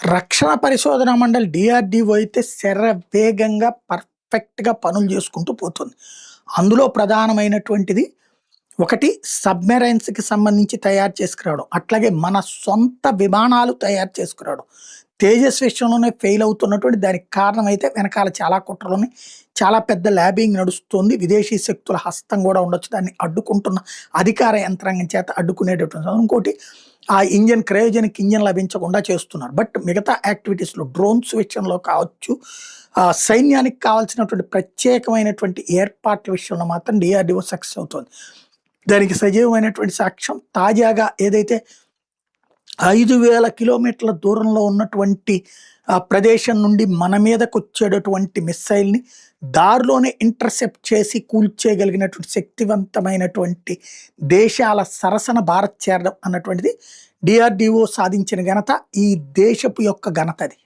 రక్షణ పరిశోధనా మండలి డిఆర్‌డిఓ అయితే శరవేగంగా పర్ఫెక్ట్‌గా పనులు చేసుకుంటూ పోతుంది. అందులో ప్రధానమైనటువంటిది ఒకటి సబ్‌మెరైన్స్‌కి సంబంధించి తయారు చేసుకురావడం. అట్లాగే మన సొంత విమానాలు తయారు చేసుకురావడం. తేజస్ విషయంలోనే ఫెయిల్ అవుతున్నటువంటి దానికి కారణమైతే వెనకాల చాలా కుట్రలున్నాయి. చాలా పెద్ద లాబింగ్ నడుస్తుంది. విదేశీ శక్తుల హస్తం కూడా ఉండొచ్చు. దాన్ని అడ్డుకుంటున్న అధికార యంత్రాంగం చేత అడ్డుకునేటటువంటి ఇంకోటి ఆ ఇంజిన్ క్రయోజనిక్ ఇంజిన్ లభించకుండా చేస్తున్నారు. బట్ మిగతా యాక్టివిటీస్‌లో డ్రోన్స్ విషయంలో కావచ్చు, సైన్యానికి కావాల్సినటువంటి ప్రత్యేకమైనటువంటి ఏర్పాట్ల విషయంలో మాత్రం డిఆర్‌డిఓ సక్సెస్ అవుతోంది. దానికి సజీవమైనటువంటి సాక్ష్యం తాజాగా ఏదైతే 5,000 కిలోమీటర్ల దూరంలో ఉన్నటువంటి ప్రదేశం నుండి మన మీదకొచ్చేటటువంటి మిస్సైల్‌ని దారిలోనే ఇంటర్సెప్ట్ చేసి కూల్చేయగలిగినటువంటి శక్తివంతమైనటువంటి దేశాల సరసన భారత్ చేరడం అన్నటువంటిది డిఆర్‌డిఓ సాధించిన ఘనత. ఈ దేశపు యొక్క ఘనత అది.